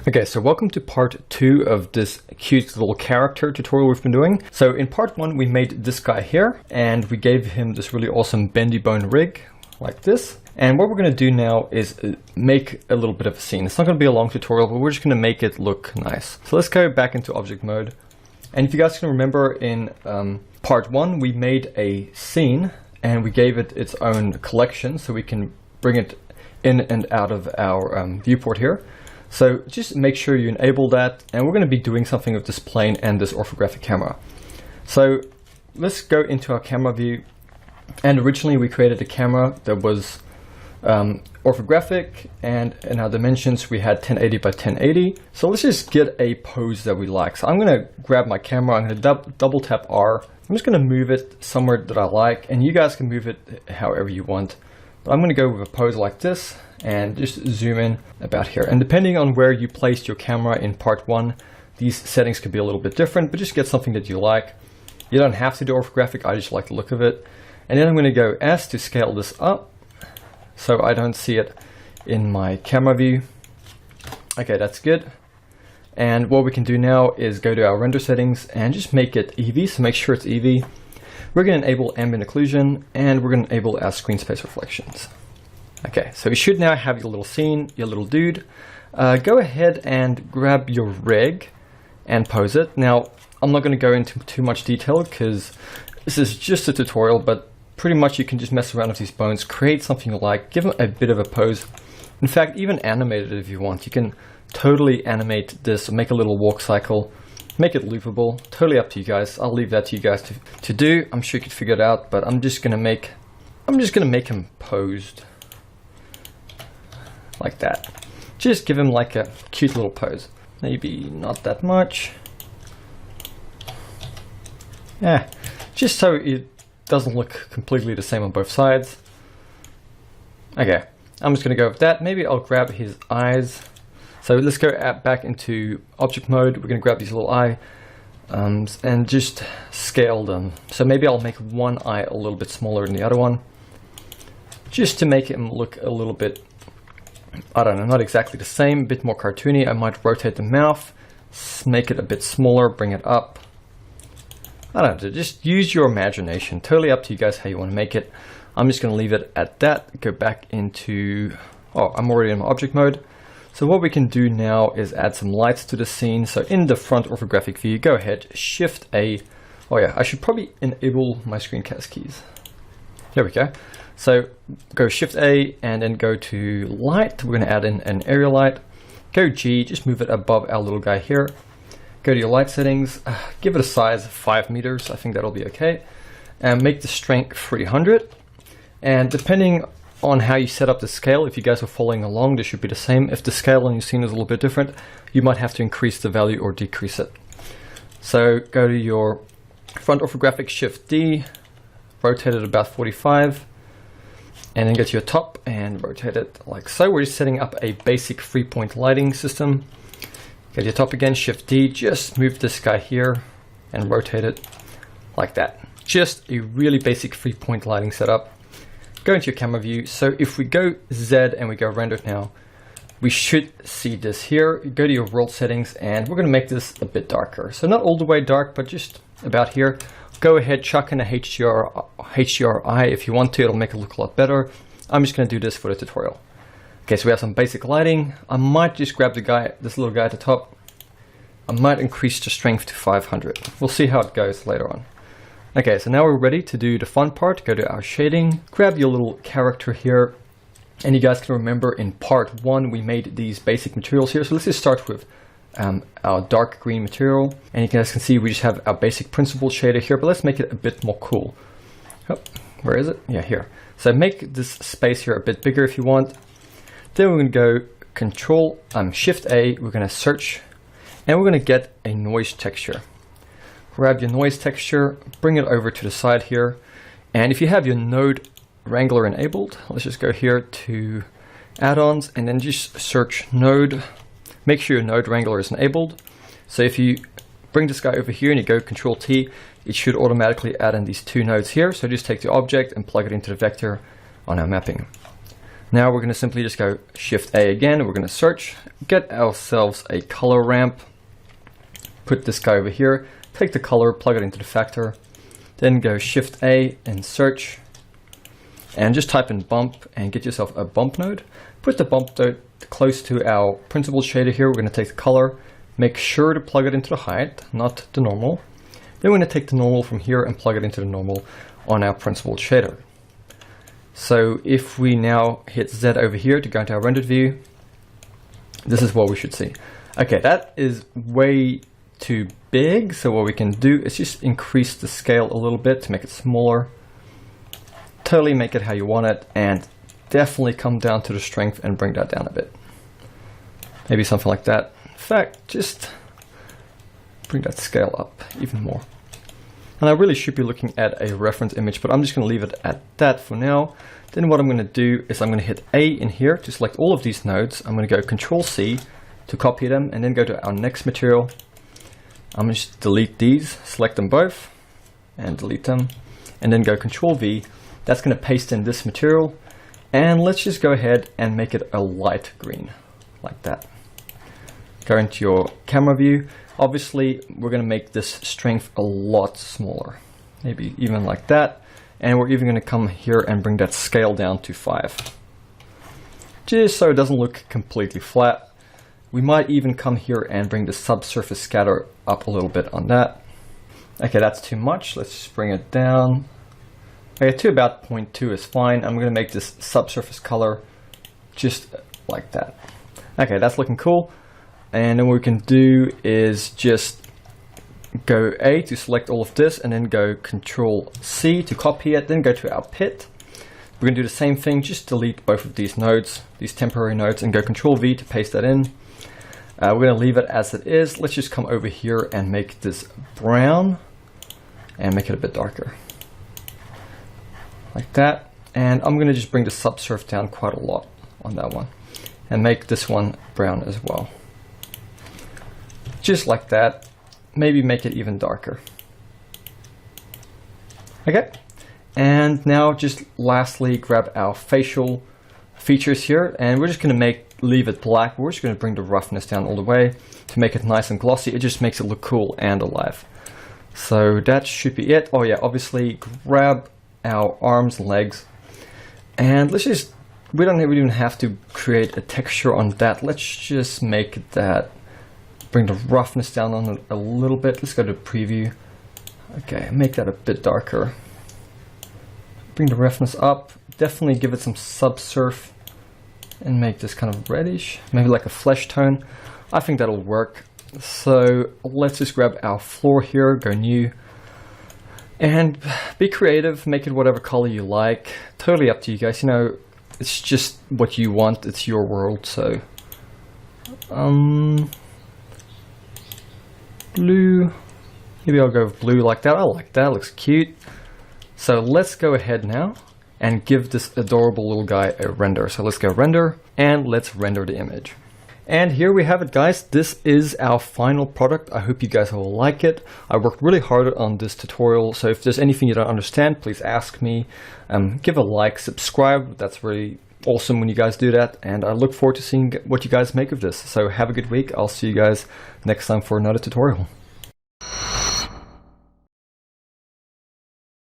Okay, so welcome to part 2 of this cute little character tutorial we've been doing. So in part 1 we made this guy here and we gave him this really awesome bendy bone rig like this. And what we're going to do now is make a little bit of a scene. It's not going to be a long tutorial, but we're just going to make it look nice. So let's go back into object mode. And if you guys can remember, in part 1 we made a scene and we gave it its own collection so we can bring it in and out of our viewport here. So just make sure you enable that, and we're going to be doing something with this plane and this orthographic camera. So let's go into our camera view, and originally we created a camera that was orthographic, and in our dimensions we had 1080 by 1080. So let's just get a pose that we like. So I'm going to grab my camera, I'm going to double tap R. I'm just going to move it somewhere that I like, and you guys can move it however you want. But I'm going to go with a pose like this and just zoom in about here. And depending on where you placed your camera in part 1, these settings could be a little bit different, but just get something that you like. You don't have to do orthographic, I just like the look of it. And then I'm going to go S to scale this up so I don't see it in my camera view. Okay, that's good. And what we can do now is go to our render settings and just make it Eevee, so make sure it's Eevee. We're going to enable ambient occlusion, and we're going to enable our screen space reflections. Okay, so you should now have your little scene, your little dude. Go ahead and grab your rig and pose it. Now, I'm not going to go into too much detail because this is just a tutorial, but pretty much you can just mess around with these bones, create something you like, give them a bit of a pose. In fact, even animate it if you want. You can totally animate this, make a little walk cycle, make it loopable. Totally up to you guys. I'll leave that to you guys to do. I'm sure you could figure it out, but I'm just gonna make him posed like that. Just give him like a cute little pose. Maybe not that much. Yeah, just so it doesn't look completely the same on both sides. Okay, I'm just gonna go with that. Maybe I'll grab his eyes. So let's go back into object mode. We're going to grab these little eye and just scale them. So maybe I'll make one eye a little bit smaller than the other one, just to make him look a little bit, I don't know, not exactly the same, a bit more cartoony. I might rotate the mouth, make it a bit smaller, bring it up. I don't know, just use your imagination. Totally up to you guys how you want to make it. I'm just going to leave it at that. Go back into, oh, I'm already in my object mode. So what we can do now is add some lights to the scene. So in the front orthographic view, go ahead, Shift A. Oh yeah, I should probably enable my screencast keys. There we go. So go Shift A and then go to light. We're going to add in an area light. Go G, just move it above our little guy here. Go to your light settings, give it a size of 5 meters. I think that'll be okay. And make the strength 300. And depending on how you set up the scale, if you guys are following along, this should be the same. If the scale on your scene is a little bit different, you might have to increase the value or decrease it. So go to your front orthographic, Shift D, rotate it about 45, and then go to your top and rotate it like so. We're just setting up a basic 3-point lighting system. Go to your top again, Shift D, just move this guy here and rotate it like that. Just a really basic 3-point lighting setup. Go into your camera view. So if we go Z and we go render now, we should see this here. Go to your world settings and we're going to make this a bit darker. So not all the way dark, but just about here. Go ahead, chuck in a HDRI if you want to. It'll make it look a lot better. I'm just going to do this for the tutorial. Okay, so we have some basic lighting. I might just grab the guy, this little guy at the top. I might increase the strength to 500. We'll see how it goes later on. Okay, so now we're ready to do the fun part. Go to our shading, grab your little character here, and you guys can remember in part 1 we made these basic materials here. So let's just start with our dark green material, and you guys can see we just have our basic principled shader here, but let's make it a bit more cool. Oh, where is it? Yeah, here. So make this space here a bit bigger if you want. Then we're going to go Control Shift A. We're going to search, and we're going to get a noise texture. Grab your noise texture, bring it over to the side here, and if you have your node wrangler enabled, let's just go here to add-ons and then just search node. Make sure your node wrangler is enabled. So if you bring this guy over here and you go Control T, it should automatically add in these 2 nodes here. So just take the object and plug it into the vector on our mapping. Now we're going to simply just go Shift A again. We're going to search, get ourselves a color ramp, put this guy over here, take the color, plug it into the factor, then go Shift A and search, and just type in bump and get yourself a bump node. Put the bump node close to our principled shader here. We're going to take the color, make sure to plug it into the height, not the normal. Then we're going to take the normal from here and plug it into the normal on our principled shader. So if we now hit Z over here to go into our rendered view, this is what we should see. Okay, that is way too big. So what we can do is just increase the scale a little bit to make it smaller. Totally make it how you want it, and definitely come down to the strength and bring that down a bit. Maybe something like that. In fact, just bring that scale up even more. And I really should be looking at a reference image, but I'm just going to leave it at that for now. Then what I'm going to do is I'm going to hit A in here to select all of these nodes. I'm going to go Control C to copy them, and then go to our next material. I'm going to just delete these, select them both, and delete them, and then go Control V. That's going to paste in this material, and let's just go ahead and make it a light green, like that. Go into your camera view. Obviously, we're going to make this strength a lot smaller, maybe even like that, and we're even going to come here and bring that scale down to 5, just so it doesn't look completely flat. We might even come here and bring the subsurface scatter up a little bit on that. Okay, that's too much. Let's just bring it down. Okay, to about 0.2 is fine. I'm going to make this subsurface color just like that. Okay, that's looking cool. And then what we can do is just go A to select all of this, and then go Control C to copy it, then go to our pit. We're going to do the same thing, just delete both of these nodes, these temporary nodes, and go Control V to paste that in. We're going to leave it as it is. Let's just come over here and make this brown and make it a bit darker. Like that. And I'm going to just bring the subsurf down quite a lot on that one and make this one brown as well. Just like that. Maybe make it even darker. Okay. And now just lastly grab our facial features here, and we're just going to leave it black. We're just going to bring the roughness down all the way to make it nice and glossy. It just makes it look cool and alive. So that should be it. Oh yeah, obviously grab our arms and legs, and let's just, we don't even have to create a texture on that. Let's just make that, bring the roughness down on it a little bit. Let's go to preview. Okay, make that a bit darker. Bring the roughness up. Definitely give it some subsurf and make this kind of reddish, maybe like a flesh tone. I think that'll work. So let's just grab our floor here, go new, and be creative, make it whatever color you like. Totally up to you guys, you know, it's just what you want, it's your world. So blue, maybe I'll go with blue like that. I like that, looks cute. So let's go ahead now and give this adorable little guy a render. So let's go render, and let's render the image. And here we have it, guys. This is our final product. I hope you guys will like it. I worked really hard on this tutorial, so if there's anything you don't understand, please ask me. Give a like, subscribe. That's really awesome when you guys do that, and I look forward to seeing what you guys make of this. So have a good week. I'll see you guys next time for another tutorial.